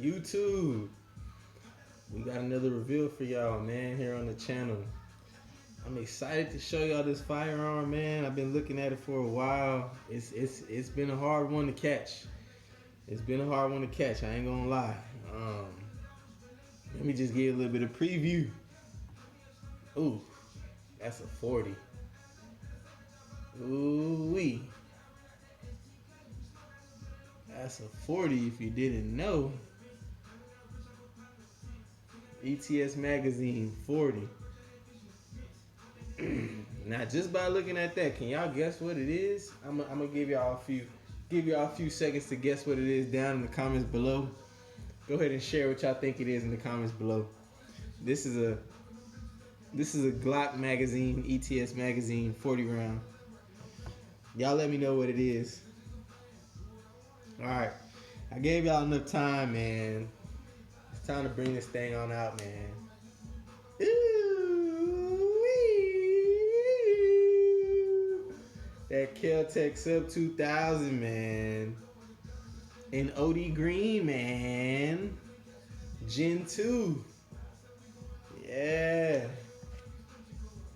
YouTube. We got another reveal for y'all, man, here on the channel. I'm excited to show y'all this firearm, man. I've been looking at it for a while. It's been a hard one to catch. It's been a hard one to catch, I ain't gonna lie. Let me just give you a little bit of preview. Ooh, that's a 40. Ooh-wee. That's a 40 if you didn't know. ETS Magazine 40. Now, just by looking at that, can y'all guess what it is? I'm gonna give y'all a few seconds to guess what it is down in the comments below. Go ahead and share what y'all think it is in the comments below. This is a Glock magazine, ETS magazine, 40 round. Y'all let me know what it is. All right, I gave y'all enough time, man. It's time to bring this thing on out, man. Ooh-wee. That Kel-Tec Sub 2000, man. And OD Green, man. Gen 2. Yeah.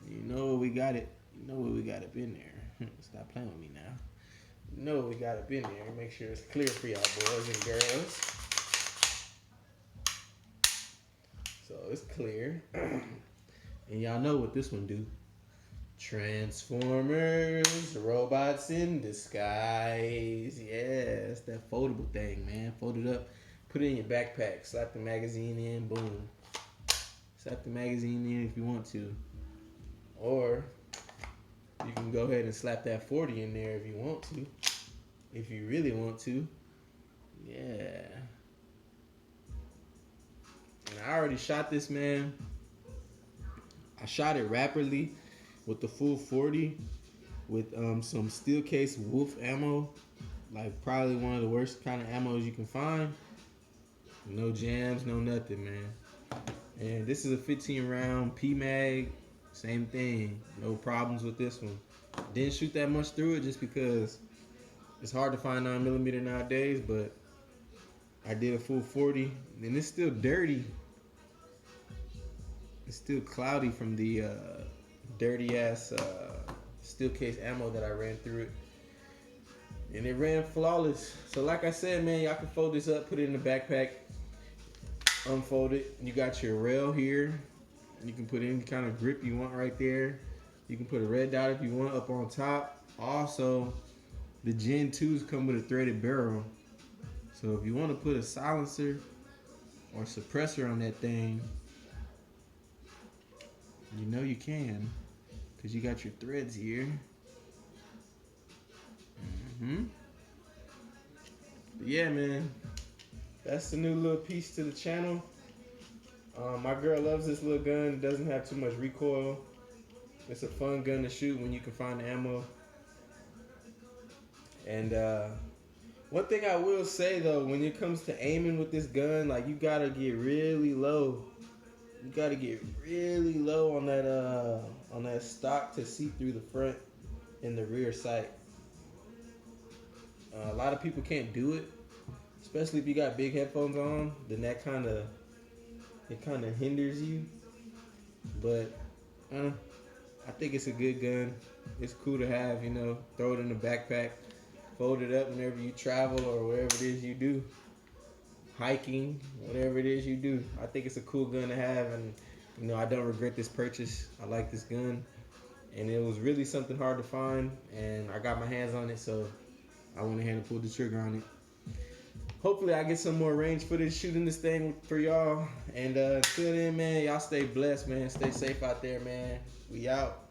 You know we got it. You know what we got up in there. Stop playing with me now. You know we got up in there. Make sure it's clear for y'all boys and girls. So it's clear. And y'all know what this one do. Transformers, robots in disguise. Yeah, it's that foldable thing, man. Fold it up, put it in your backpack, slap the magazine in, boom. Slap the magazine in if you want to. Or you can go ahead and slap that 40 in there if you want to. If you really want to. Yeah. And I already shot this, man. I shot it rapidly with the full 40 with some steel case Wolf ammo. Like probably one of the worst kind of ammos you can find. No jams, no nothing, man. And this is a 15 round P-Mag. Same thing. No problems with this one. Didn't shoot that much through it just because it's hard to find 9mm nowadays, but I did a full 40. And it's still dirty. It's still cloudy from the dirty ass steel case ammo that I ran through it. And it ran flawless. So like I said, man, y'all can fold this up, put it in the backpack, unfold it. You got your rail here. You can put any kind of grip you want right there. You can put a red dot if you want up on top. Also, the Gen 2s come with a threaded barrel. So if you want to put a silencer or suppressor on that thing, you know you can, because you got your threads here. But yeah, man, that's the new little piece to the channel. My girl loves this little gun. It doesn't have too much recoil. It's a fun gun to shoot when you can find the ammo. And one thing I will say though, when it comes to aiming with this gun, like you gotta get really low. You gotta get really low on that stock to see through the front and the rear sight. A lot of people can't do it, especially if you got big headphones on. Then that kind of hinders you. But I think it's a good gun. It's cool to have, you know. Throw it in the backpack, fold it up whenever you travel or wherever it is you do. Hiking, whatever it is you do. I think it's a cool gun to have, and you know, I don't regret this purchase. I like this gun, and it was really something hard to find, and I got my hands on it, so I went ahead and pulled the trigger on it. Hopefully I get some more range footage shooting this thing for y'all, and until then, man, y'all stay blessed, man. Stay safe out there, man. We out.